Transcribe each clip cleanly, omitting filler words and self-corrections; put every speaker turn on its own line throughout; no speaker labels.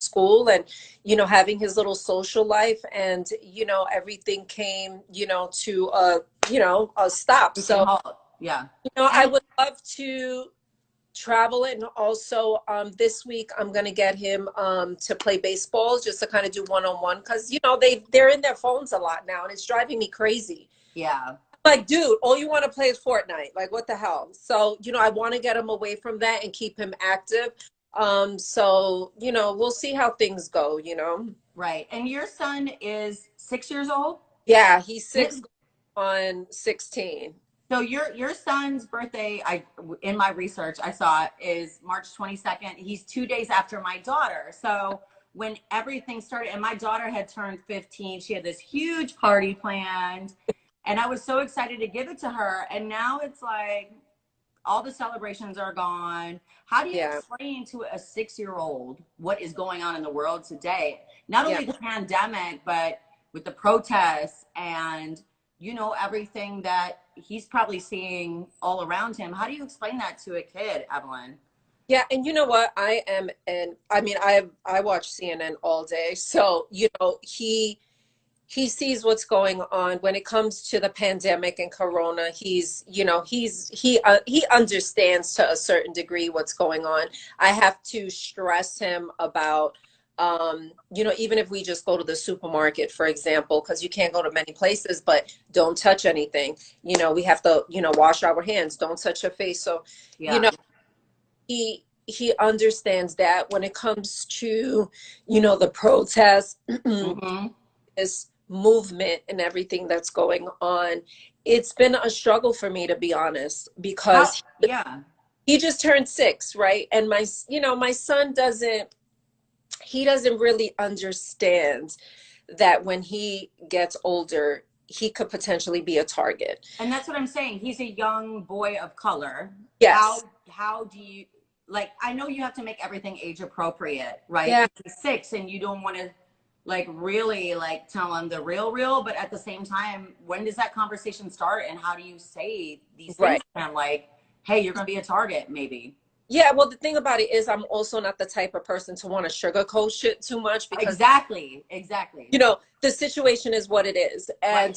school and, having his little social life. And, everything came, to a stop.
Freaking
So,
halt. Yeah.
I
And
would love to travel. And also this week I'm going to get him to play baseball, just to kind of do one-on-one, because they're in their phones a lot now and it's driving me crazy.
yeah.
Like, dude, all you want to play is Fortnite. Like, what the hell? So, I want to get him away from that and keep him active. So, we'll see how things go.
Right. And your son is 6 years old?
Yeah, he's
Yeah.
6 on 16.
So your son's birthday, in my research I saw is March 22nd. He's 2 days after my daughter. So when everything started, and my daughter had turned 15, she had this huge party planned, and I was so excited to give it to her. And now it's like all the celebrations are gone. How do you
Yeah.
explain to a 6-year-old what is going on in the world today? Not
Yeah.
only the pandemic, but with the protests and everything that he's probably seeing all around him. How do you explain that to a kid, Evelyn?
Yeah, and you know what? I watch CNN all day. So, he sees what's going on when it comes to the pandemic and corona. He understands to a certain degree what's going on. I have to stress him about even if we just go to the supermarket, for example, because you can't go to many places, but don't touch anything. We have to, wash our hands, don't touch your face. So, you
Yeah.
know, he understands that when it comes to, the protests,
Mm-hmm.
this movement and everything that's going on, it's been a struggle for me, to be honest,
How?
because
Yeah.
he just turned 6, right? And my son doesn't really understand that when he gets older, he could potentially be a target.
And that's what I'm saying. He's a young boy of color. How
Yes.
how do you, like, I know you have to make everything age appropriate, right?
Yeah.
He's 6 and you don't want to like really like tell him the real, but at the same time, when does that conversation start and how do you say these things
Right.
to him, like, hey, you're gonna be a target maybe?
Yeah, well, the thing about it is I'm also not the type of person to want to sugarcoat shit too much, because
Exactly.
the situation is what it is.
Right.
And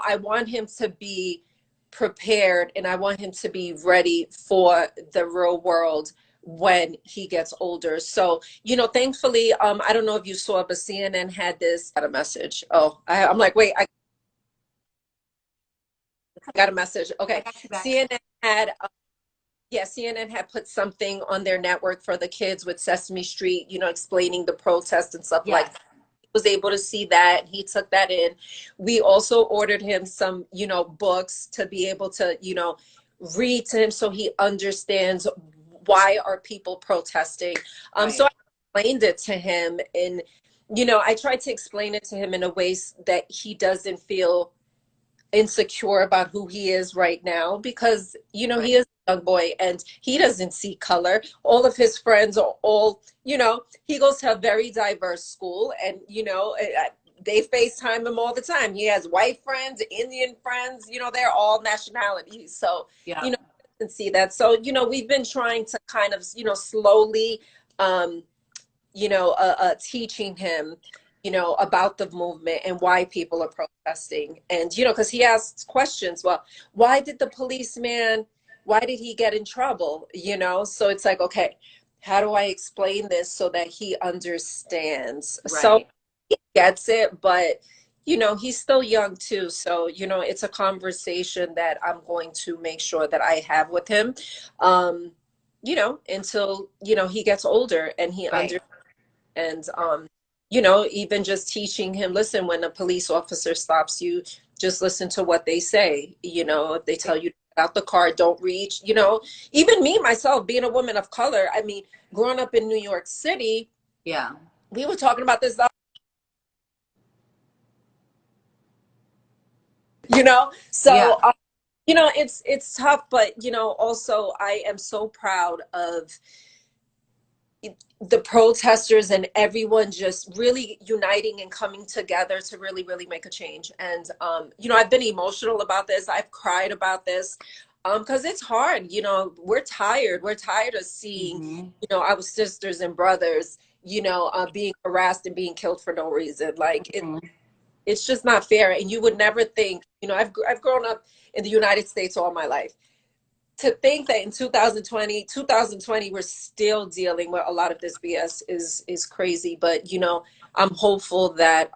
I want him to be prepared and I want him to be ready for the real world when he gets older. So, thankfully, I don't know if you saw, but CNN had a message. Oh, I'm like, wait, I got a message.
I
Okay.
got you back.
CNN had Yeah, CNN had put something on their network for the kids with Sesame Street, explaining the protest and stuff like
Yes.
that. He was able to see that. He took that in. We also ordered him some, books to be able to, read to him so he understands why are people protesting. So
Right.
I explained it to him, and, I tried to explain it to him in a way that he doesn't feel insecure about who he is right now, because
Right.
he is a young boy and he doesn't see color. All of his friends are all, he goes to a very diverse school, and they FaceTime him all the time. He has white friends, Indian friends, they're all nationalities. So
Yeah.
you know and see that. So we've been trying to kind of slowly um teaching him, about the movement and why people are protesting. And, because he asks questions. Well, why did he get in trouble? So it's like, okay, how do I explain this so that he understands? So
Right.
he gets it, but, he's still young too. So, it's a conversation that I'm going to make sure that I have with him, until, he gets older and he
Right.
understands. And even just teaching him, listen, when a police officer stops you, just listen to what they say. If they tell you to get out the car, don't reach. Even me myself, being a woman of color, I mean, growing up in New York City,
Yeah.
we were talking about this,
Yeah.
so it's tough. But also I am so proud of the protesters and everyone just really uniting and coming together to really, really make a change. And, I've been emotional about this. I've cried about this, because it's hard. We're tired. We're tired of seeing,
Mm-hmm.
our sisters and brothers, being harassed and being killed for no reason. Like
Mhm.
it's just not fair. And you would never think, I've grown up in the United States all my life. To think that in 2020, we're still dealing with a lot of this BS is crazy. But I'm hopeful that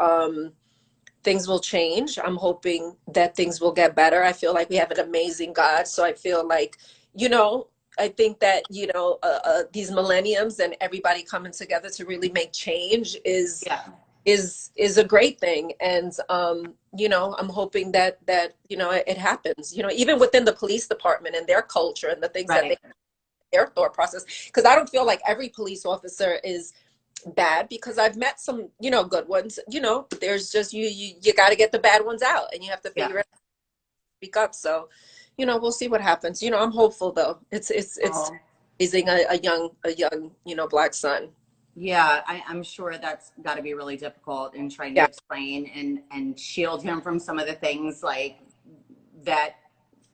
things will change. I'm hoping that things will get better. I feel like we have an amazing God. So I feel like, you know, I think that, these millenniums and everybody coming together to really make change
Yeah.
is a great thing. And I'm hoping that it happens, even within the police department and their culture and the things that
Right.
their thought process. Because I don't feel like every police officer is bad, because I've met some, good ones. There's just you got to get the bad ones out, and you have to
Yeah.
figure it out, speak up. So, we'll see what happens. I'm hopeful though. It's
Oh.
raising a young black son.
Yeah, I'm sure that's got to be really difficult in trying to
Yeah,
explain and shield him from some of the things like that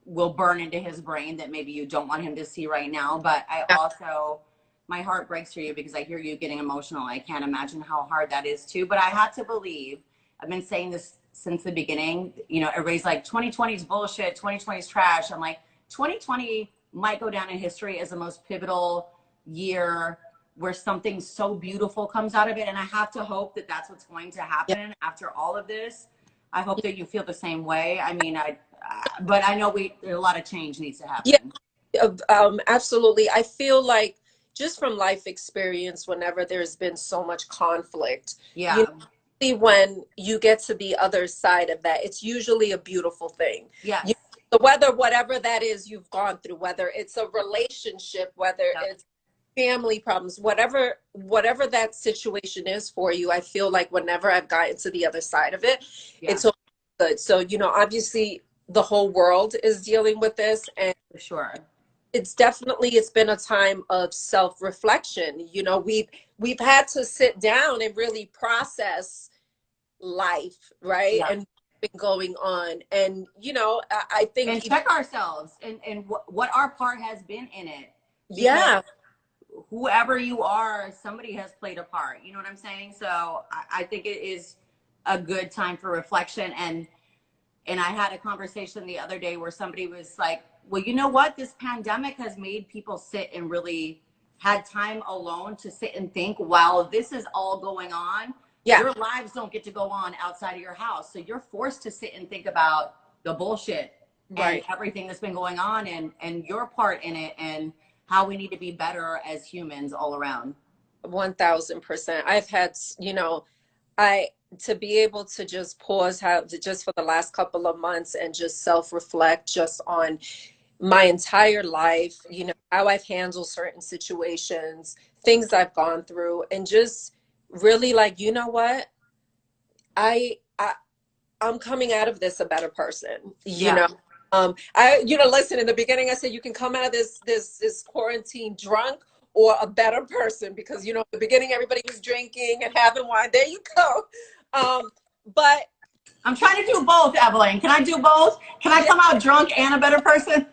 will burn into his brain that maybe you don't want him to see right now. But I
yeah,
also, my heart breaks for you because I hear you getting emotional. I can't imagine how hard that is too. But I had to believe, I've been saying this since the beginning, everybody's like 2020 is bullshit, 2020 is trash. I'm like, 2020 might go down in history as the most pivotal year where something so beautiful comes out of it. And I have to hope that that's what's going to
yeah,
happen after all of this. I hope that you feel the same way. I mean, but I know a lot of change needs to
yeah.
happen.
Absolutely. I feel like, just from life experience, whenever there's been so much conflict, you
Yeah.
know, when you get to the other side of that, it's usually a beautiful thing.
Yes.
You, the whether whatever that is you've gone through, whether it's a relationship, whether
Yep.
it's family problems, whatever that situation is for you, I feel like whenever I've gotten to the other side of it,
Yeah.
it's all good. So, obviously the whole world is dealing with this, and
For sure.
it's been a time of self-reflection. We've had to sit down and really process life, right?
Yeah.
And what's been going on. And I think
And check ourselves and what our part has been in it, because
yeah,
whoever you are, somebody has played a part. You know what I'm saying? So I think it is a good time for reflection. And I had a conversation the other day where somebody was like, well, you know what? This pandemic has made people sit and really had time alone to sit and think while this is all going on.
yeah,
Your lives don't get to go on outside of your house. So you're forced to sit and think about the bullshit and
right.
everything that's been going on and your part in it and how we need to be better as humans all around.
1000%. I've had, I to be able to just pause, how just for the last couple of months, and just self-reflect just on my entire life, how I've handled certain situations, things I've gone through, and just really, like, you know what? I, I I'm coming out of this a better person.
Yeah.
Listen, in the beginning I said you can come out of this quarantine drunk or a better person, because in the beginning everybody was drinking and having wine. There you go. But
I'm trying to do both, Evelyn. Can I do both? Can I
yeah,
come out drunk and a better person?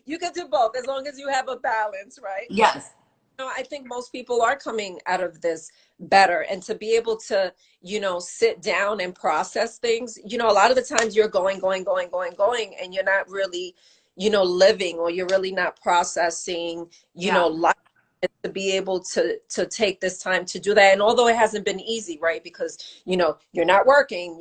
you can do both as long as you have a balance, right?
Yes.
I think most people are coming out of this better. And to be able to, sit down and process things, a lot of the times you're going, and you're not really, living, or you're really not processing,
Yeah.
life. And to be able to take this time to do that. And although it hasn't been easy, right? Because, you're not working,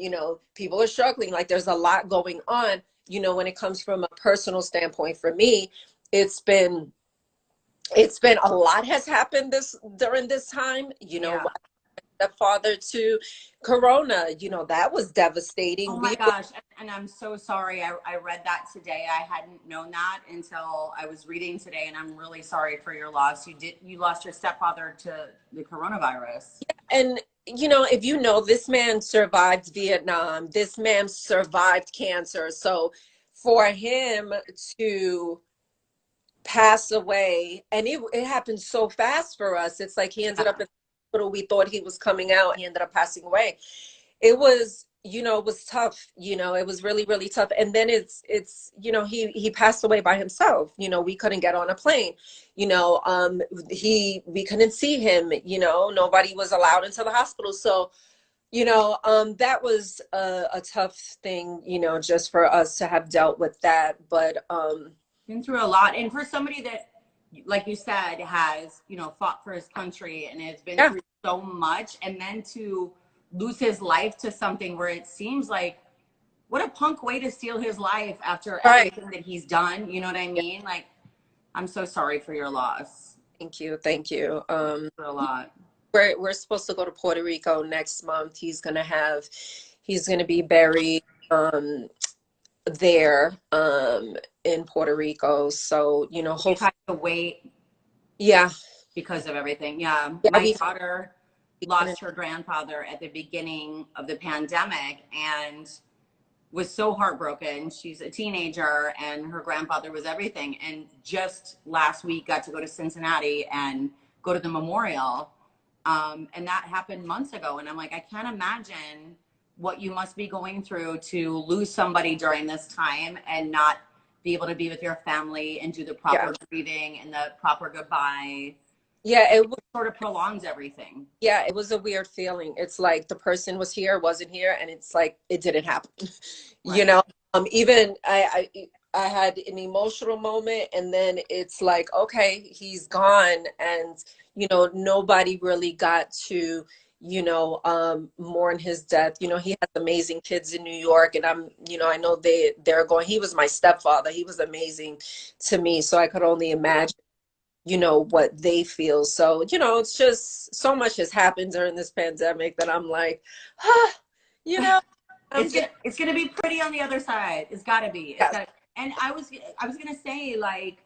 people are struggling, like there's a lot going on, when it comes from a personal standpoint. For me, it's been a lot has happened this during this time.
Yeah.
The father to corona, that was devastating.
Oh my
We
gosh. And I'm so sorry. I read that today. I hadn't known that until I was reading today. And I'm really sorry for your loss. You lost your stepfather to the coronavirus.
and if this man survived Vietnam, this man survived cancer. So for him to pass away, and it happened so fast for us, it's like he ended
Yeah.
up in the hospital. We thought he was coming out, he ended up passing away. It was, it was tough. It was really, really tough. And then he passed away by himself. We couldn't get on a plane. We couldn't see him. Nobody was allowed into the hospital. So, that was a tough thing, just for us to have dealt with that. But
been through a lot, and for somebody that, like you said, has fought for his country and has been
yeah,
through so much, and then to lose his life to something where it seems like, what a punk way to steal his life after
right.
everything that he's done. You know what I
Yeah,
mean? Like, I'm so sorry for your loss.
thank you, thank you.
For a lot.
We're supposed to go to Puerto Rico next month. He's gonna be buried there in Puerto Rico. So,
We've
hopefully,
had to wait
yeah,
because of everything. Yeah,
yeah,
my daughter lost her grandfather at the beginning of the pandemic and was so heartbroken. She's a teenager and her grandfather was everything. And just last week got to go to Cincinnati and go to the memorial. And that happened months ago. And I'm like, I can't imagine what you must be going through to lose somebody during this time and not be able to be with your family and do the
yeah,
proper grieving and the proper goodbye.
yeah.
It
It was,
sort of prolongs everything.
yeah, it was a weird feeling. It's like the person was here, wasn't here, and it's like it didn't happen. you
Right.
know, even I had an emotional moment, and then it's like, okay, he's gone, and nobody really got to mourn his death. He has amazing kids in New York, and I know they're going. He was my stepfather. He was amazing to me, so I could only imagine what they feel. So, it's just so much has happened during this pandemic that I'm like, ah, you know, I'm getting,
It's gonna be pretty on the other side. It's gotta be. It's
yes,
got. And I was gonna say, like,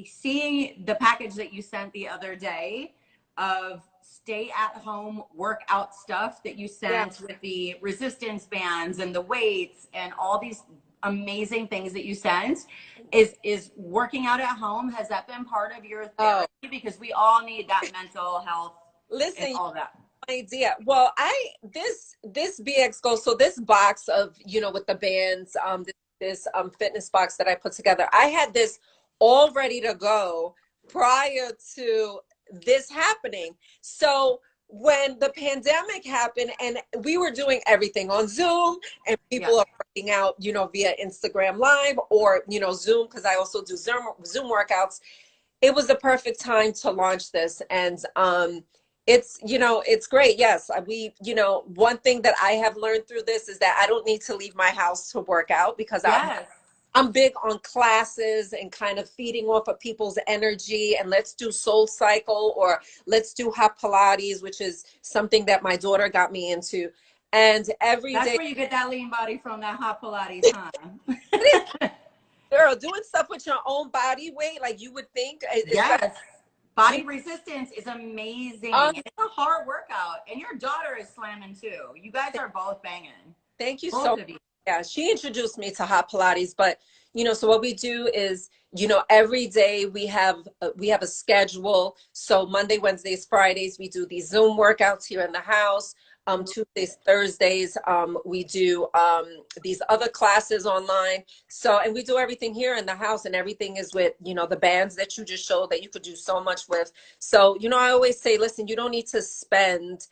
seeing the package that you sent the other day of stay at home workout stuff that you
yeah.
sent with the resistance bands and the weights and all these amazing things that you sent, is working out at home, has that been part of your
Oh,
therapy? Because we all need that mental health and
listen,
all that.
idea. Well, this BX Go, so this box of, with the bands, this fitness box that I put together, I had this all ready to go prior to this happening. So when the pandemic happened and we were doing everything on Zoom and
Yeah.
people are working out, via Instagram Live or, Zoom, because I also do Zoom workouts, it was the perfect time to launch this. And it's great. Yes, one thing that I have learned through this is that I don't need to leave my house to work out, because
Yes.
I'm big on classes and kind of feeding off of people's energy, and let's do Soul Cycle, or let's do hot Pilates, which is something that my daughter got me into. And every
That's
day,
where you get that lean body from, that hot Pilates, huh?
girl, doing stuff with your own body weight, like you would think, especially,
Yes. Body resistance is amazing.
um,
It's a hard workout. And your daughter is slamming too. You guys are both banging.
thank you
Both
so.
of you.
Yeah, she introduced me to hot Pilates, but so what we do is, every day we have a schedule. So Monday, Wednesdays, Fridays, we do these Zoom workouts here in the house. Tuesdays, Thursdays, we do these other classes online. So, and we do everything here in the house, and everything is with, the bands that you just showed that you could do so much with. So, I always say, listen, you don't need to spend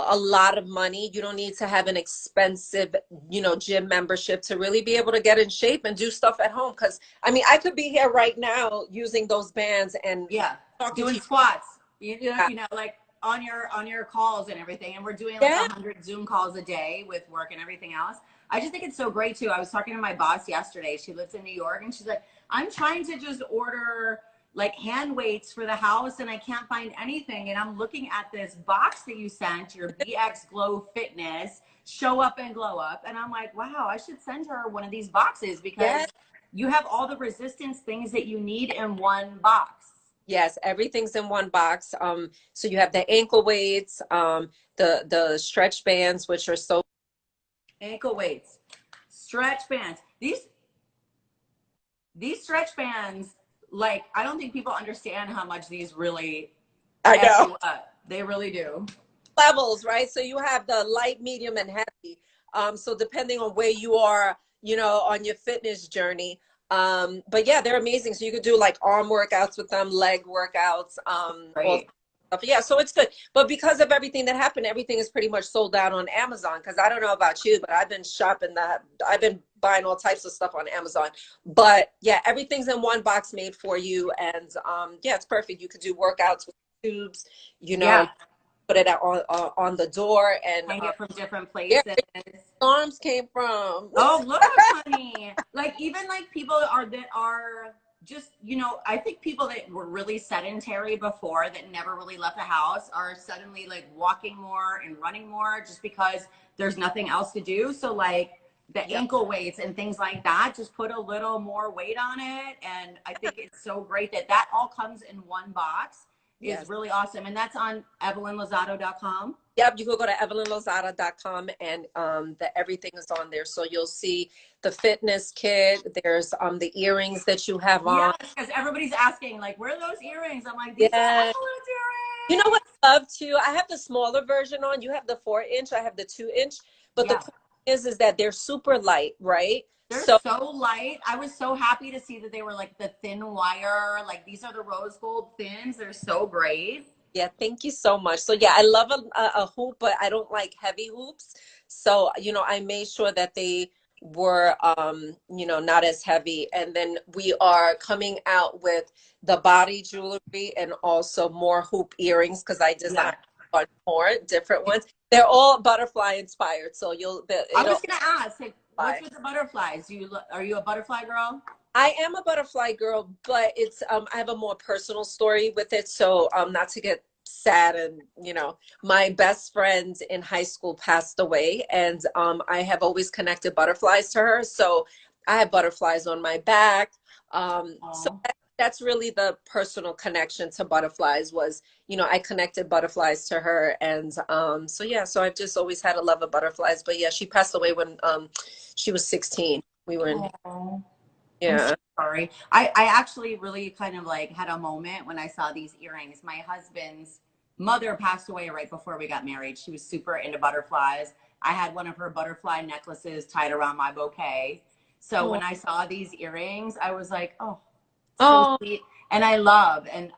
a lot of money. You don't need to have an expensive, gym membership to really be able to get in shape and do stuff at home. Because I could be here right now using those bands and
Yeah.
talking to
Doing
you.
squats.
Yeah,
Like on your calls and everything. And we're doing like
yeah.
100 Zoom calls a day with work and everything else. I just think it's so great too. I was talking to my boss yesterday. She lives in New York and she's like, I'm trying to just order like hand weights for the house and I can't find anything. And I'm looking at this box that you sent, your BX Glow Fitness, Show Up and Glow Up. And I'm like, wow, I should send her one of these boxes because
Yes,
you have all the resistance things that you need in one box.
yes, everything's in one box. So you have the ankle weights, the stretch bands, which are so.
Ankle weights, stretch bands. These stretch bands, like, I don't think people understand how much these really
I
F
know.
you up. They really do.
Levels, right? So you have the light, medium, and heavy. So depending on where you are, you know, on your fitness journey. But yeah, they're amazing. So you could do like arm workouts with them, leg workouts, all
Great.
stuff. Yeah, so it's good. But because of everything that happened, everything is pretty much sold out on Amazon. Because I don't know about you, but I've been shopping that. I've been buying all types of stuff on Amazon. But yeah, everything's in one box made for you, and yeah, it's perfect. You could do workouts with tubes, you know,
Yeah.
put it out on the door, and
Hang it from different
yeah,
places.
arms came from.
Oh, look, honey. Like even like people are that are just, you know, I think people that were really sedentary before that never really left the house are suddenly like walking more and running more just because there's nothing else to do. So like the
Yep.
ankle weights and things like that, just put a little more weight on it. And I think it's so great that that all comes in one box is
Yes.
really awesome. And that's on evelynlosada.com.
Yep, you can go to evelynlosada.com, and the everything is on there. So you'll see the fitness kit. There's the earrings that you have
Yes,
on.
because everybody's asking, like, where are those earrings? I'm like, these are
Yeah.
Evelyn's
You know
earrings.
what I love too? I have the smaller version on. You have the 4 inch, I have the 2 inch. But the
Yeah,
cool thing is that they're super light, right?
they're
So
so light. I was so happy to see that they were like the thin wire. Like, these are the rose gold thins. They're so great.
yeah, thank you so much. So yeah, I love a hoop, but I don't like heavy hoops. So, you know, I made sure that they were, you know, not as heavy. And then we are coming out with the body jewelry and also more hoop earrings because I
Yeah.
designed on more different ones. They're all butterfly inspired. So
I was
it'll
gonna ask, like, what's
fly.
with the butterflies? Are you a butterfly girl?
I am a butterfly girl, but it's I have a more personal story with it. So not to get sad, and you know, my best friend in high school passed away, and I have always connected butterflies to her. So I have butterflies on my back. So
Oh.
that's really the personal connection to butterflies was, you know, I connected butterflies to her, and so yeah, so I've just always had a love of butterflies. But yeah, she passed away when she was 16. We were in,
Oh. I'm so
yeah.
sorry. I actually really kind of like had a moment when I saw these earrings. My husband's mother passed away right before we got married. She was super into butterflies. I had one of her butterfly necklaces tied around my bouquet. So when I saw these earrings, I was like, oh, so
Oh,
sweet. And I love, and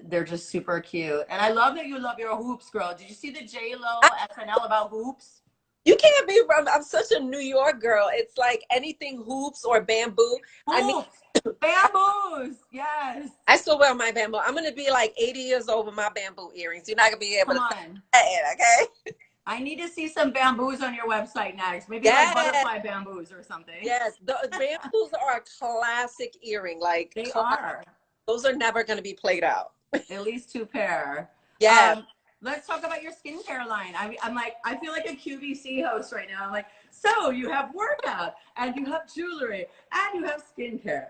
they're just super cute. And I love that you love your hoops, girl. Did you see the J Lo SNL about hoops?
you can't be wrong. I'm such a New York girl. It's like anything hoops or bamboo. I mean,
Hoops, bamboos. Yes.
I still wear my bamboo. I'm gonna be like 80 years old with my bamboo earrings. You're not gonna be able
Come
to
on.
say it, okay?
I need to see some bamboos on your website next. Maybe like
Yes,
butterfly bamboos or something.
yes. The bamboos are a classic earring. Like
They are.
those are never gonna be played out.
At least two pair.
Yes.
Let's talk about your skincare line. I'm like, I feel like a QVC host right now. I'm like, so you have workout and you have jewelry and you have skincare.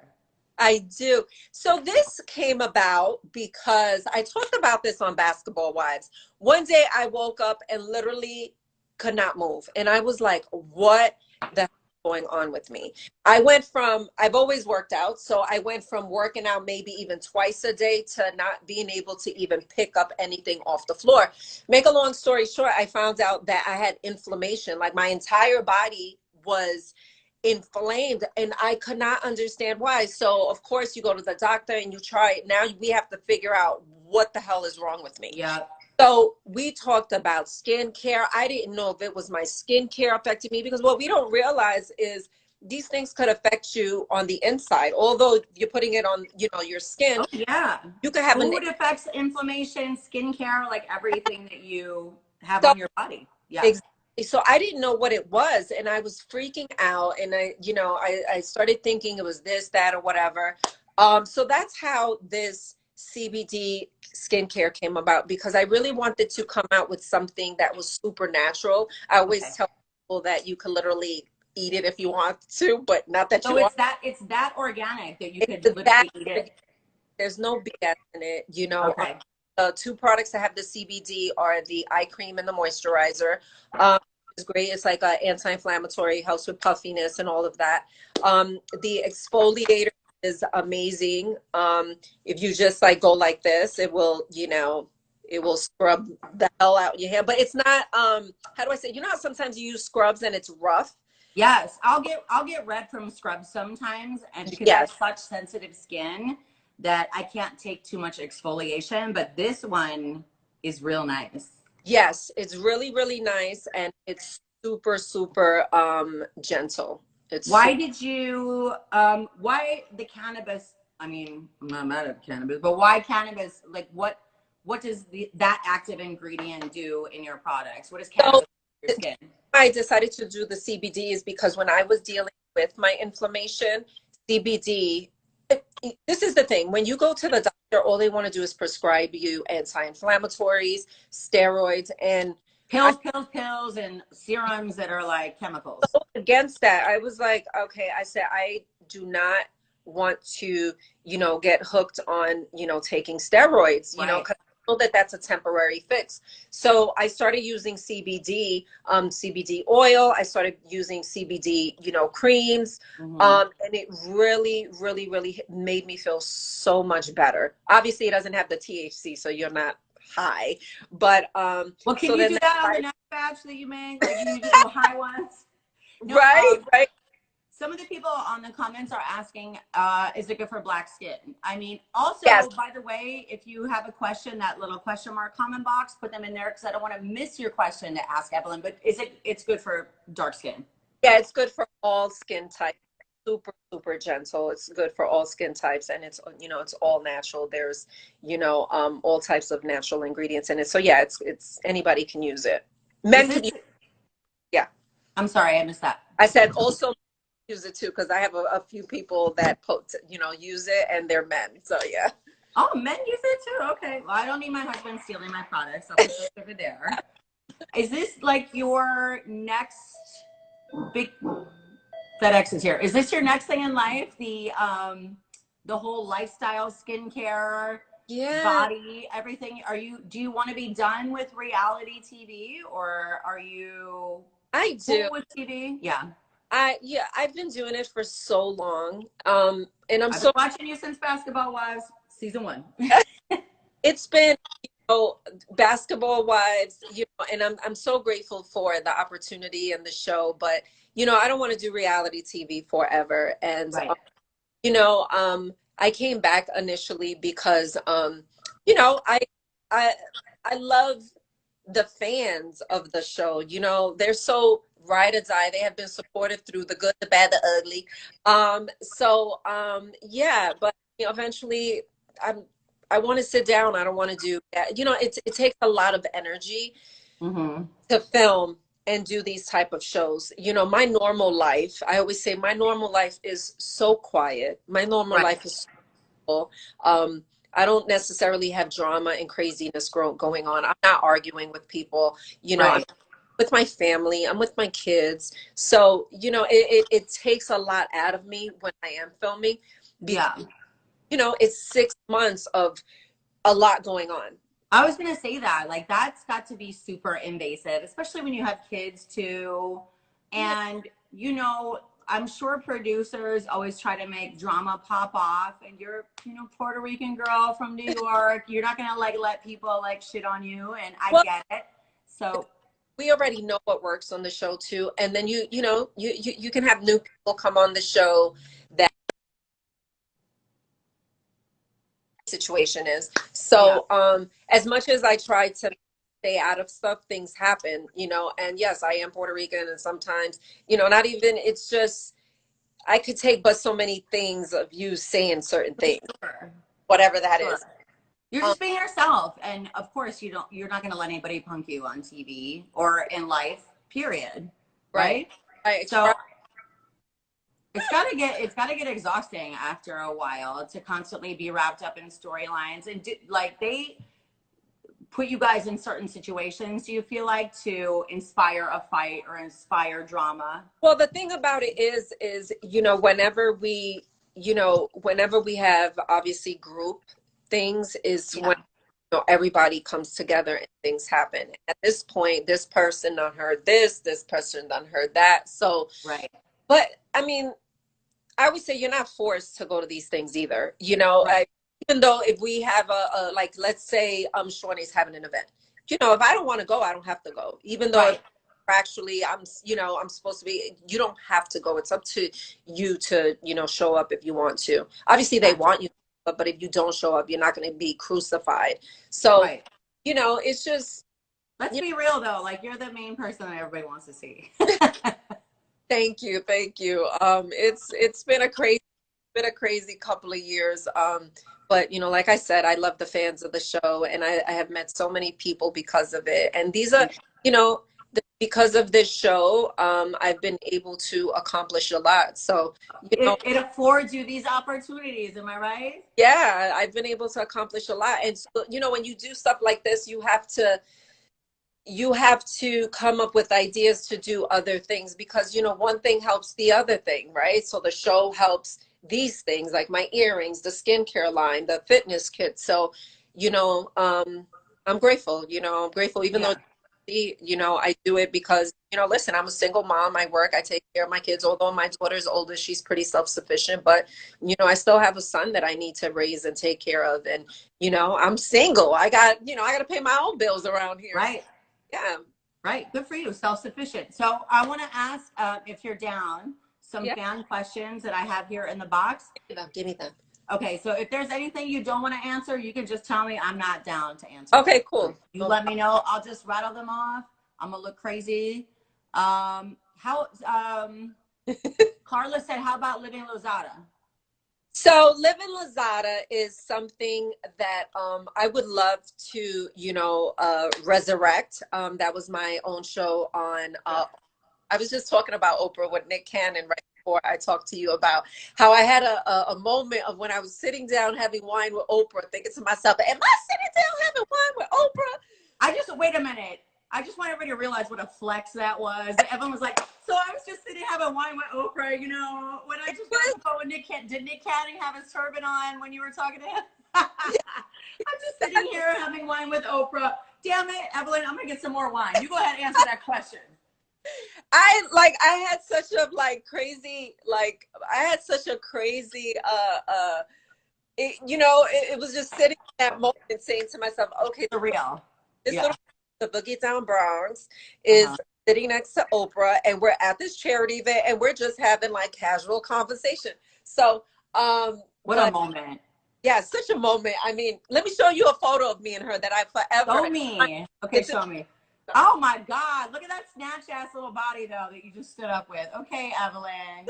I do. So this came about because I talked about this on Basketball Wives. One day I woke up and literally could not move. And I was like, what the hell is going on with me? I've always worked out. So I went from working out maybe even twice a day to not being able to even pick up anything off the floor. Make a long story short, I found out that I had inflammation. Like my entire body was inflamed and I could not understand why. So of course you go to the doctor and you try it. Now we have to figure out what the hell is wrong with me.
Yeah.
So we talked about skincare. I didn't know if it was my skincare affecting me because what we don't realize is these things could affect you on the inside. Although you're putting it on, you know, your skin,
Oh yeah.
you could have an
Food affects inflammation, skincare, like everything that you have
so
on your body. Yeah.
exactly. So I didn't know what it was, and I was freaking out. And I started thinking it was this, that, or whatever. So that's how this CBD skincare came about because I really wanted to come out with something that was supernatural. I always
Okay.
tell people that you can literally eat it if you want to, but not that
So
you want.
it's that organic that you could
It's that
literally eat it.
there's no BS in it.
Okay.
The two products that have the CBD are the eye cream and the moisturizer. Um, it's great. It's like an anti-inflammatory, helps with puffiness and all of that. The exfoliator is amazing. If you just like go like this, it will, It will scrub the hell out your hair. But it's not, how do I say, you know how sometimes you use scrubs and it's rough?
Yes, I'll get red from scrubs sometimes, and because I have
Yes.
such sensitive skin that I can't take too much exfoliation, but this one is real nice.
Yes, it's really, really nice, and it's super, super gentle. It's
Why
super,
did you why the cannabis? I mean, I'm not mad at cannabis, but why cannabis? Like what does that active ingredient do in your products? What does
so
cannabis do for your skin?
I decided to do the CBD is because when I was dealing with my inflammation, CBD, this is the thing. When you go to the doctor, all they want to do is prescribe you anti-inflammatories, steroids, and I
Pills, and serums that are like chemicals.
against that. I was like, okay, I said, I do not want to, get hooked on, taking steroids,
Right.
because I know that that's a temporary fix. So I started using CBD, CBD oil. I started using CBD, creams.
Hmm.
And it really, really, really made me feel so much better. Obviously, it doesn't have the THC, so you're not high. But
Well, can
so
you
then
do
that,
that on the next batch that you make? Like, can you do the high ones? No,
right, right.
some of the people on the comments are asking, is it good for black skin? I mean,
Yes.
also, by the way, if you have a question, that little question mark comment box, put them in there because I don't want to miss your question to ask Evelyn. But it's good for dark skin?
Yeah, it's good for all skin types. Super, super gentle. It's good for all skin types, and it's all natural. There's, all types of natural ingredients in it. So yeah, it's anybody can use it.
Is
Men can
this,
use, yeah.
I'm sorry, I missed that.
I said also use it too because I have a few people that use it and they're men. So yeah.
Oh, men use it too. Okay. Well, I don't need my husband stealing my products. I'll put those over there. Is this like your next big FedEx is here? Is this your next thing in life? The whole lifestyle, skincare,
Yeah,
body, everything. Do you want to be done with reality TV, or are you
I do.
cool with TV? Yeah.
I've been doing it for so long. And I'm
I've been
so
watching you since Basketball Wives season 1.
it's been basketball wives, and I'm so grateful for the opportunity and the show, but I don't want to do reality TV forever. And
Right.
you know I came back initially because you know I I I love the fans of the show. They're so ride or die. They have been supportive through the good, the bad, the ugly. Yeah, but eventually I'm I want to sit down. I don't want to do that. It takes a lot of energy
Mm-hmm.
to film and do these type of shows. My normal life, I always say my normal life is so quiet. My normal
Right.
life is so, um, I don't necessarily have drama and craziness going on. I'm not arguing with people. I'm
Right.
with my family. I'm with my kids. So, it takes a lot out of me when I am filming because,
Yeah.
it's 6 months of a lot going on.
I was gonna say that. Like that's got to be super invasive, especially when you have kids too.
Yeah.
And I'm sure producers always try to make drama pop off. And you're, Puerto Rican girl from New York. You're not gonna like let people like shit on you, and I
Well,
get it. So
we already know what works on the show too. And then you can have new people come on the show that situation is.
yeah.
So as much as I try to stay out of stuff, things happen, and yes, I am Puerto Rican and sometimes, not even it's just I could take but so many things of you saying certain
For
things,
sure.
whatever
For
that
sure.
is.
You're
Um,
just being yourself. And of course you're not gonna let anybody punk you on TV or in life, period.
right.
Right?
I try.
So it's gotta get exhausting after a while to constantly be wrapped up in storylines and like they put you guys in certain situations. Do you feel like to inspire a fight or inspire drama?
Well, the thing about it is, whenever we have obviously group things is when
Yeah.
everybody comes together and things happen. At this point, this person done heard this person done heard that. So,
Right.
but I mean, I would say you're not forced to go to these things either.
Right.
even though if we have a like, let's say Shawnee's having an event, you know, if I don't want to go, I don't have to go. Even though if
Right.
actually I'm, you know, I'm supposed to be, you don't have to go. It's up to you to, you know, show up if you want to. Obviously they
Gotcha.
want you, but if you don't show up, you're not going to be crucified. So,
Right.
you know, it's just,
Let's
you
be real though. Like you're the main person that everybody wants to see.
thank you, thank you. It's been a crazy couple of years. But you know, like I said, I love the fans of the show, and I have met so many people because of it. And these are, you know, because of this show, I've been able to accomplish a lot. So, you know,
It affords you these opportunities. Am I right?
yeah, I've been able to accomplish a lot. And so, you know, when you do stuff like this, you have to come up with ideas to do other things because you know one thing helps the other thing, right? So the show helps these things like my earrings, the skincare line, the fitness kit. So you know, I'm grateful, you know, I'm grateful even though
Yeah.
you know I do it because you know, listen, I'm a single mom, I work, I take care of my kids. Although my daughter's older, she's pretty self-sufficient, but you know I still have a son that I need to raise and take care of. And you know I'm single, I got, you know, I got to pay my own bills around here. So
Right.
yeah.
Right. Good for you. Self-sufficient. So I want to ask if you're down some
Yeah.
fan questions that I have here in the box.
Give me that.
Okay. So if there's anything you don't want to answer, you can just tell me I'm not down to answer
Okay,
it.
cool.
You
Okay.
let me know. I'll just rattle them off. I'm gonna look crazy. How Carla said, how about living Lozada?
So Live in Lazada is something that I would love to, you know, resurrect. That was my own show on
Yeah.
I was just talking about Oprah with Nick Cannon right before I talked to you about how I had a moment of when I was sitting down having wine with Oprah, thinking to myself, am I sitting down having wine with Oprah?
I just wait a minute. I just want everybody to realize what a flex that was. Everyone was like, "So I was just sitting having wine with Oprah, you know, when I just got off the phone with Nick. Did Nick Cannon have his turban on when you were talking to him?" I'm just sitting here having wine with Oprah. Damn it, Evelyn! I'm gonna get some more wine. You go ahead and answer that question.
I had such a like crazy like I had such a crazy you know, it was just sitting in that moment saying to myself, okay,
Surreal.
this
Yeah.
little the Boogie Down Bronx
Uh-huh.
is sitting next to Oprah, and we're at this charity event, and we're just having like casual conversation. So,
What a
but
moment.
yeah, such a moment. I mean, let me show you a photo of me and her that I
Show
forever.
me. Okay,
It's a,
show me. Oh my God! Look at that snatch ass little body though that you just stood up with. Okay, Evelyn.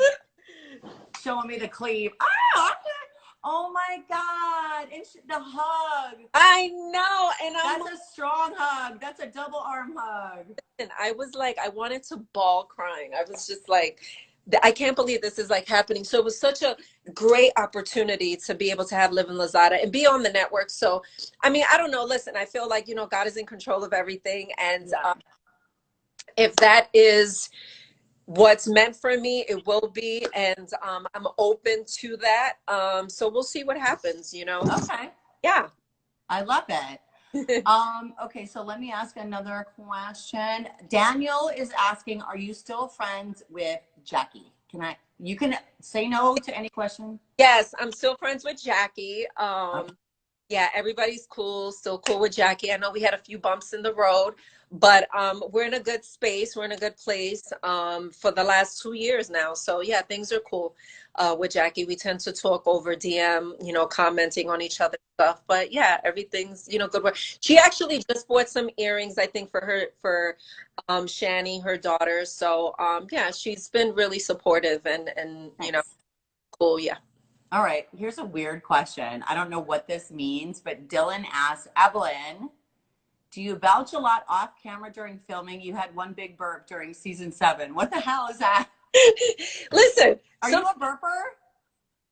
Showing me the cleave. Oh, oh my God. And the hug.
I know, and I'm
That's a strong hug. That's a double arm hug.
and I was like, I wanted to bawl crying. I was just like, I can't believe this is like happening. So it was such a great opportunity to be able to have Live in Lazada and be on the network. So, I mean, I don't know. Listen, I feel like, you know, God is in control of everything. And
Yeah.
if that is what's meant for me, it will be. And I'm open to that. So we'll see what happens, you know?
Okay.
Yeah.
I love it. Okay, so let me ask another question. Daniel is asking, are you still friends with Jackie? You can say no to any question.
Yes, I'm still friends with Jackie.
Okay.
Yeah, everybody's cool, still cool with Jackie. I know we had a few bumps in the road, but we're in a good space. We're in a good place for the last 2 years now. So yeah, things are cool with Jackie. We tend to talk over DM, you know, commenting on each other's stuff. But yeah, everything's, you know, good work. She actually just bought some earrings, I think, for Shani, her daughter. So yeah, she's been really supportive and you know,
Nice.
cool. Yeah.
All right, here's a weird question. I don't know what this means, but Dylan asked, Evelyn, do you belch a lot off camera during filming? You had one big burp during season 7. What the hell is that?
Listen,
Are you a burper?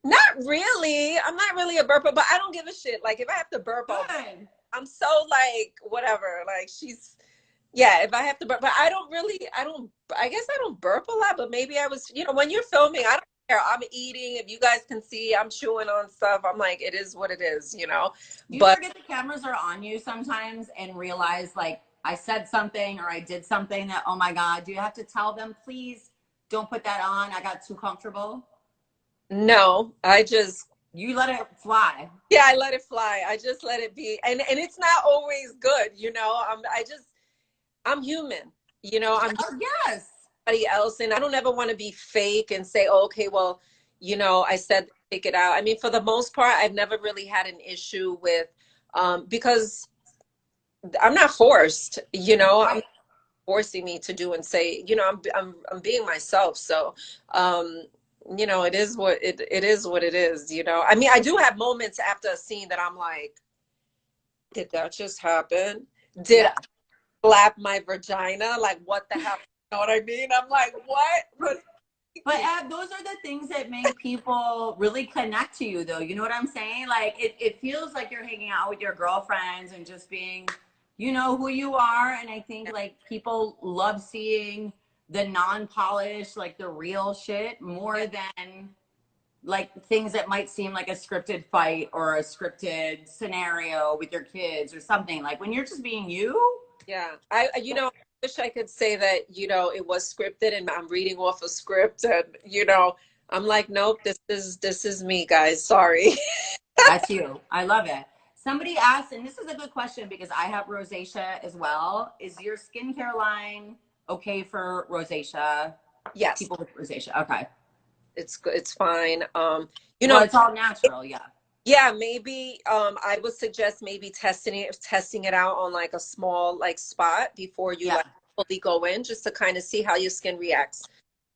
not really. I'm not really a burper, but I don't give a shit. Like if I have to burp,
Good.
I'm so like whatever. Like she's yeah, if I have to burp, but I guess I don't burp a lot, but maybe I was, you know, when you're filming, I don't care. I'm eating. If you guys can see, I'm chewing on stuff. I'm like, it is what it is, you know.
Do you
But
forget the cameras are on you sometimes and realize like I said something or I did something that, oh my God, do you have to tell them, please don't put that on? I got too comfortable.
no, I just
You let it fly.
Yeah, I let it fly. I just let it be. And it's not always good, you know. I'm human, you know. I'm just
Oh, yes.
somebody else, and I don't ever want to be fake and say, oh, okay, well, you know, I said take it out. I mean, for the most part, I've never really had an issue with because I'm not forced, you know. I'm
Right.
forcing me to do and say, you know, I'm being myself. So, you know, it is what it is, you know. I mean, I do have moments after a scene that I'm like, did that just happen? Did I
Yeah.
slap my vagina? Like, what the hell? You know what I mean? I'm like, what?
But those are the things that make people really connect to you, though. You know what I'm saying? Like, it feels like you're hanging out with your girlfriends and just being, you know, who you are. And I think, like, people love seeing the non-polished, like, the real shit more than, like, things that might seem like a scripted fight or a scripted scenario with your kids or something. Like, when you're just being you.
Yeah, you know, I wish I could say that, you know, it was scripted and I'm reading off a script and, you know, I'm like, nope, this is me, guys. Sorry.
That's you. I love it. Somebody asked, and this is a good question because I have rosacea as well. Is your skincare line okay for rosacea?
Yes,
People with rosacea. Okay.
it's good. It's fine. You
Well,
know,
it's all natural. Yeah.
yeah, maybe I would suggest maybe testing it out on like a small like spot before you
Yeah.
like fully go in just to kind of see how your skin reacts.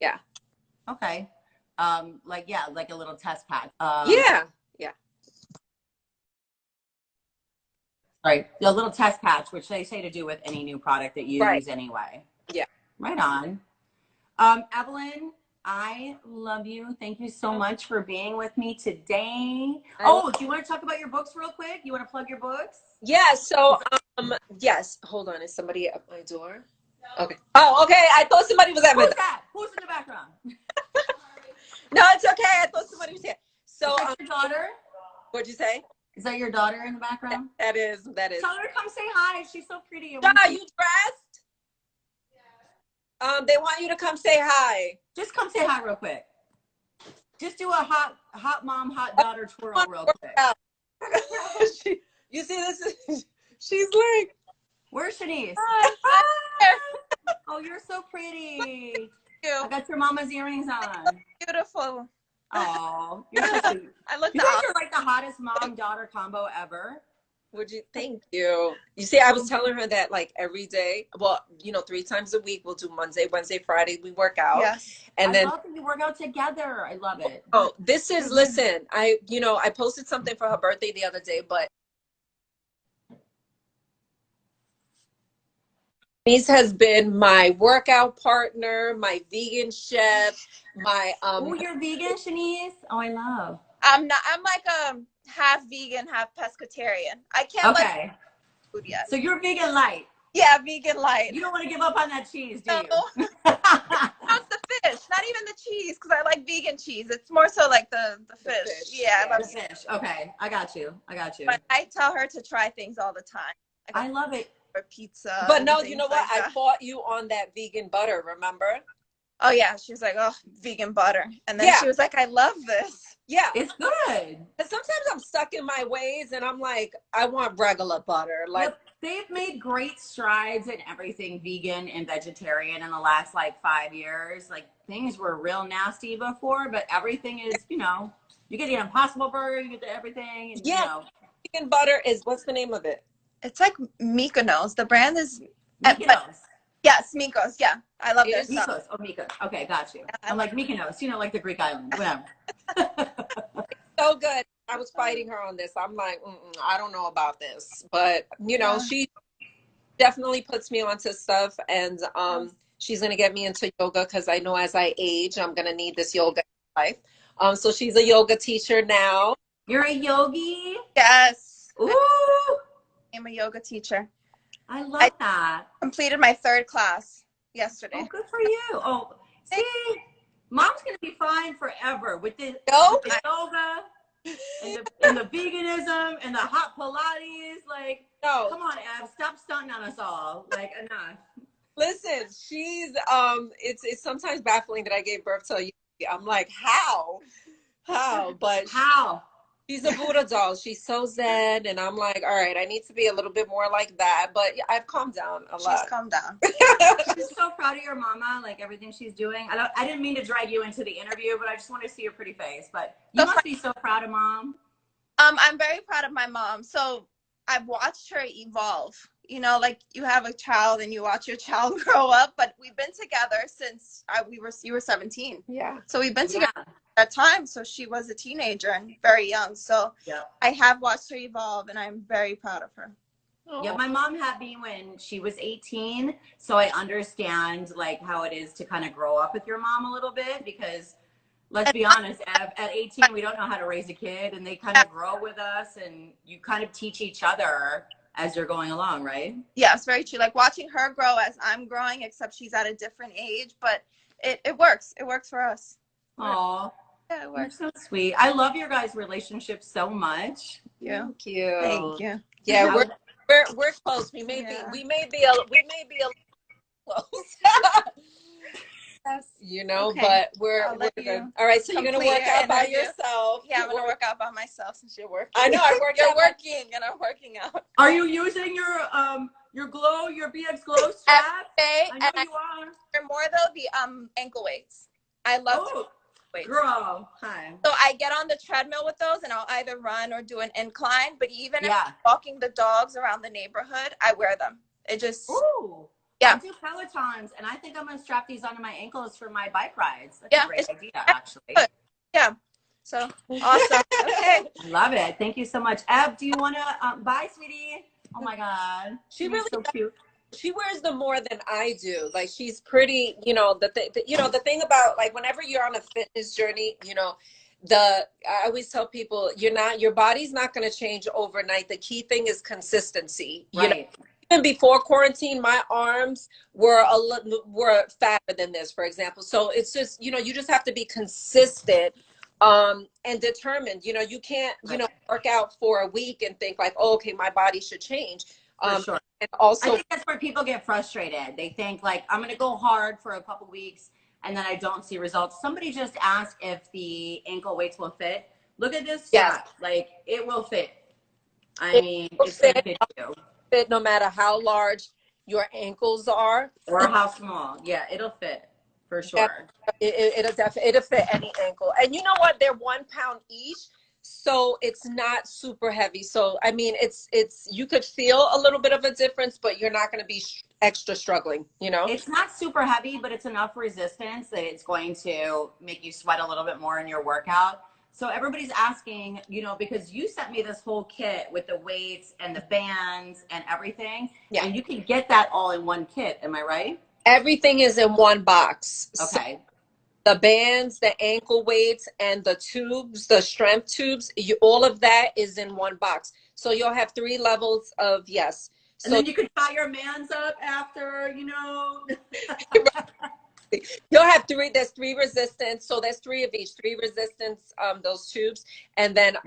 Yeah.
Okay. Like, yeah, like a little test patch.
Yeah. Yeah.
Right. A little test patch, which they say to do with any new product that you
Right.
use anyway.
Yeah.
Right on. Evelyn, I love you. Thank you so much for being with me today.
I
Oh, do you want to talk about your books real quick? You want to plug your books?
Yeah, so yes, hold on, is somebody at my door? Okay. Oh, okay. I thought somebody was at my
Who's
door.
that? Who's in the background?
No, it's okay. I thought somebody was here.
Is
So,
that your daughter?
what'd you say?
Is that your daughter in the background?
That is.
Tell her to come say hi. She's so pretty. I
Shaw,
want to see.
you dressed? They want you to come say hi.
Just come say hi real quick. Just do a hot mom, hot daughter twirl real quick.
You see, this is she's like,
Where's Shanice?
hi,
Oh, you're so pretty.
You.
I got your mama's earrings on.
Beautiful.
Oh, you're so sweet.
I looked
You guys
up.
are like the hottest mom daughter combo ever.
would you thank you? You see, I was telling her that like every day, well, you know, 3 times a week, we'll do Monday, Wednesday, Friday, we work out.
Yes.
And
I
then
love that you work out together. I love it.
oh, this is listen, you know, I posted something for her birthday the other day, but Denise has been my workout partner, my vegan chef, my
Oh, you're vegan, Shanice? Oh, I love.
I'm not. I'm like half vegan, half pescatarian. I can't let
Okay.
food yet.
So you're vegan light.
Yeah, vegan light.
You don't want to give up on that cheese, do
No,
you?
not the fish, not even the cheese, because I like vegan cheese. It's more so like the fish.
fish,
Yeah, I
The
love
fish. Okay. I got you. I got you.
But I tell her to try things all the time.
I love it.
Or pizza.
but
and
no, you
things
know what?
like
I
that.
fought you on that vegan butter, remember?
Oh yeah, she was like, oh, vegan butter, and then
Yeah.
she was like, I love this.
Yeah.
It's good.
And sometimes I'm stuck in my ways and I'm like, I want regular butter. Like,
Look, they've made great strides in everything vegan and vegetarian in the last like 5 years. Like things were real nasty before, but everything is, you know, you get the Impossible Burger, you get the everything, and
yeah,
you know,
vegan butter is what's the name of it?
It's like Mykonos. The brand is but
Mykonos.
yes, Mykonos. Yeah, I love their stuff.
Mykonos. Oh, Mykonos. Okay, got you.
I
I'm like Mykonos, you know, like the Greek island. Whatever.
So good. I was fighting her on this. I'm like, I don't know about this, but you know,
Yeah.
she definitely puts me onto stuff, and she's gonna get me into yoga because I know as I age, I'm gonna need this yoga in life. So she's a yoga teacher now.
You're a yogi?
Yes,
Ooh,
I'm a yoga teacher.
I love that.
Completed my 3rd class yesterday.
Oh, good for you. Oh, see, mom's gonna be fine forever with the,
No,
with the yoga and the veganism and the hot Pilates. Like,
no.
come on, Ab, stop stunting on us all. Like, enough.
Listen, she's it's sometimes baffling that I gave birth to a yogi. I'm like, how? But
How?
She's a Buddha doll. She's so zen, and I'm like, all right, I need to be a little bit more like that. But yeah, I've calmed down a
She's
lot.
calmed down.
I'm so proud of your mama, like everything she's doing. I didn't mean to drag you into the interview, but I just want to see your pretty face. But you must be so proud of mom.
I'm very proud of my mom. So I've watched her evolve. You know, like you have a child and you watch your child grow up, but we've been together since you were 17.
Yeah.
So we've been together at that time. So she was a teenager and very young. So
Yeah.
I have watched her evolve, and I'm very proud of her.
Yeah, my mom had me when she was 18, so I understand like how it is to kind of grow up with your mom a little bit, because let's be honest, at 18 we don't know how to raise a kid, and they kind of grow with us, and you kind of teach each other as you're going along, right?
Yeah, it's very true. Like watching her grow as I'm growing, except she's at a different age, but it works. It works for us.
Aw,
Yeah, it works.
so sweet. I love your guys' relationship so much.
Yeah.
Thank you.
Thank you.
Yeah, we're close. We may be a little close. Yes, you know,
Okay.
but we're good. All right, so you're gonna work out by yourself.
Yeah, I'm gonna work out by myself since you're working.
I know I work
You're
out.
working and I'm working out.
Are you using your glow, your BX glow strap?
Okay,
I know
and
you are.
for more though, the ankle weights. I love weights.
Girl, hi.
So I get on the treadmill with those, and I'll either run or do an incline. But even if I'm walking the dogs around the neighborhood, I wear them. It just
I do Pelotons, and I think I'm gonna strap these onto my ankles for my bike rides. That's a great idea, actually.
Yeah. So awesome. Okay.
I love it. Thank you so much. Eb, do you want to bye, sweetie? Oh my God,
She really
so cute.
She wears them more than I do. Like she's pretty, you know, the thing about like whenever you're on a fitness journey, you know, I always tell people your body's not going to change overnight. The key thing is consistency. You know, even before quarantine, my arms were were fatter than this, for example. So it's just, you know, you just have to be consistent and determined. You know, you can't, you know, work out for a week and think like, oh, okay, my body should change.
For sure.
And also,
I think that's where people get frustrated. They think like, I'm going to go hard for a couple weeks and then I don't see results. Somebody just asked if the ankle weights will fit. Look at this strap. Like it will fit. I mean, it's going to fit you.
Fit no matter how large your ankles are.
Or how small. Yeah, it'll fit for sure.
It'll fit any ankle. And you know what? They're 1 pound each. So it's not super heavy. So, I mean, it's you could feel a little bit of a difference, but you're not going to be extra struggling, you know?
It's not super heavy, but it's enough resistance that it's going to make you sweat a little bit more in your workout. So everybody's asking, you know, because you sent me this whole kit with the weights and the bands and everything. Yeah. And you can get that all in one kit. Am I right?
Everything is in one box.
Okay.
So the bands, the ankle weights, and the tubes, the strength tubes, all of that is in one box. So you'll have 3 levels of, yes.
And then you can tie your mans up after, you know.
You'll have 3, there's 3 resistance. So there's 3 of each, 3 resistance, those tubes. And then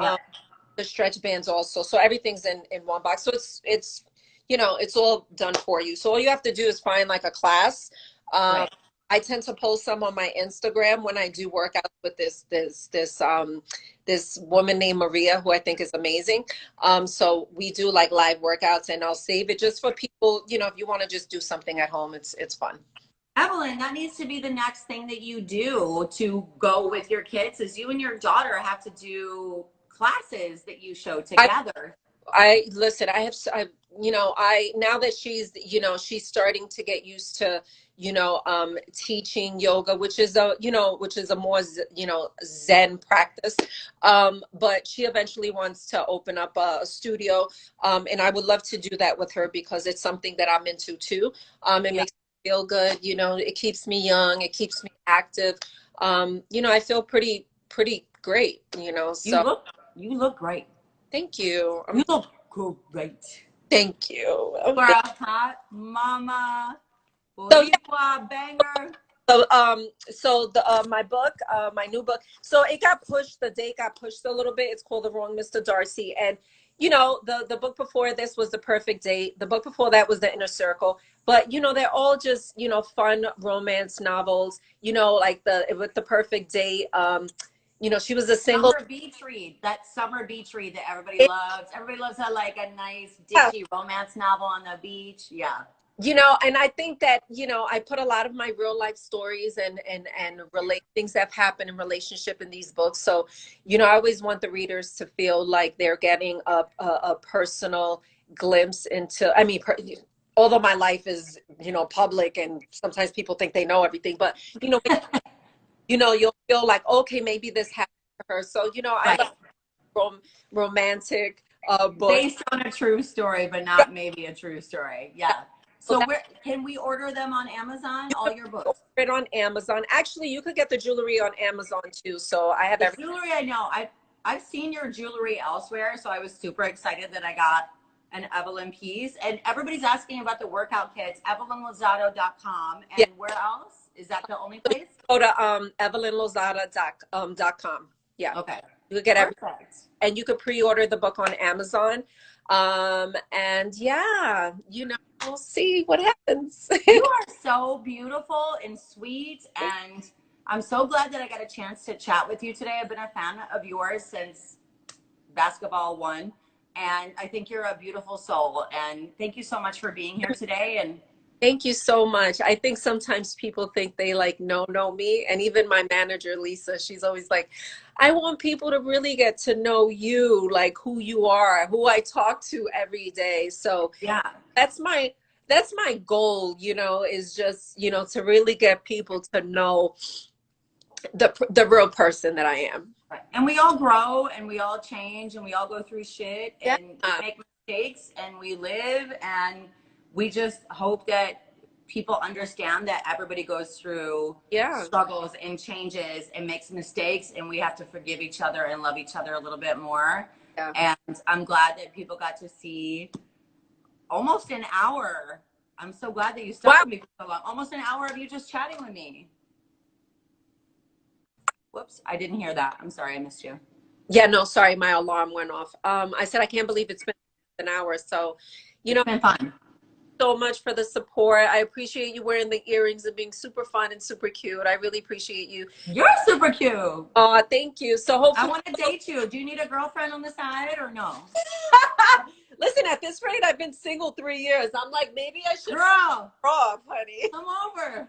the stretch bands also. So everything's in one box. So it's, you know, it's all done for you. So all you have to do is find like a class. I tend to post some on my Instagram when I do workouts with this woman named Maria, who I think is amazing. So we do like live workouts, and I'll save it just for people, you know, if you want to just do something at home, it's fun.
Evelyn, that needs to be the next thing that you do to go with your kids, is you and your daughter have to do classes that you show together.
Listen, now that she's, you know, she's starting to get used to, you know, teaching yoga, which is a more, you know, Zen practice. But she eventually wants to open up a studio. And I would love to do that with her because it's something that I'm into too. It makes me feel good. You know, it keeps me young. It keeps me active. You know, I feel pretty great, you know, so.
You look great.
Thank you.
You look great.
Thank you.
For a hot mama, banger.
So my book, my new book. So it got pushed. The date got pushed a little bit. It's called The Wrong Mr. Darcy. And you know, the book before this was The Perfect Date. The book before that was The Inner Circle. But you know, they're all just, you know, fun romance novels. You know, like with The Perfect Date. she was a single.
Summer beach read, that summer beach read that everybody
It,
loves. Everybody loves a like a nice
yeah,
ditchy romance novel on the beach. Yeah.
and I think that, I put a lot of my real life stories and relate things that have happened in relationship in these books. So, I always want the readers to feel like they're getting a personal glimpse into, I mean, although my life is, public and sometimes people think they know everything, but, you'll feel like, okay, maybe this happened to her. So, I
Right.
love romantic books.
Based on a true story, but not maybe a true story. Yeah.
So
So where can we order them on Amazon?
you
All
could
your
order
books.
it on Amazon. Actually, you could get the jewelry on Amazon too. So I have
The
every.
jewelry, I know. I've seen your jewelry elsewhere, so I was super excited that I got an Evelyn piece. And everybody's asking about the workout kits. EvelynLosada.com.
Yeah.
And where else? Is that the only place?
Go to evelynlosada.com. Yeah.
Okay.
You could get every,
Perfect.
and you could pre-order the book on Amazon. And yeah, we'll see what happens.
You are so beautiful and sweet, and I'm so glad that I got a chance to chat with you today. I've been a fan of yours since basketball one, and I think you're a beautiful soul. And thank you so much for being here today. And
Thank you so much. I think sometimes people think they like know me. And even my manager, Lisa, she's always like, I want people to really get to know you, like who you are, who I talk to every day. So
yeah,
that's my goal, is just, to really get people to know the real person that I am.
right. And we all grow and we all change and we all go through shit
Yeah.
and we make mistakes and we live, and we just hope that people understand that everybody goes through
Yeah.
struggles and changes and makes mistakes, and we have to forgive each other and love each other a little bit more.
Yeah.
And I'm glad that people got to see almost an hour. I'm so glad that you stuck
Wow.
with me for so long. Almost an hour of you just chatting with me. Whoops, I didn't hear that. I'm sorry, I missed you.
Yeah, no, sorry, my alarm went off. I said I can't believe it's been an hour. So,
It's been fun.
so much for the support. I appreciate you wearing the earrings and being super fun and super cute. I really appreciate you.
You're super cute.
Oh, thank you. So
I
hopefully,
want to date you. Do you need a girlfriend on the side or no?
listen, at this rate, I've been single 3 years. I'm like, maybe I should
Girl,
off, honey.
come over.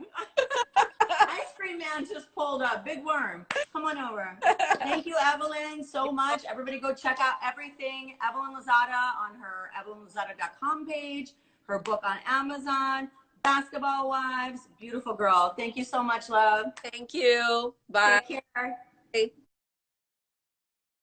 Ice cream man just pulled up. Big worm. Come on over. Thank you, Evelyn, so much. Everybody go check out everything. Evelyn Losada on her EvelynLosada.com page, her book on Amazon, Basketball Wives. Beautiful girl. Thank you so much, love.
Thank you. Bye.
Take care.
Bye.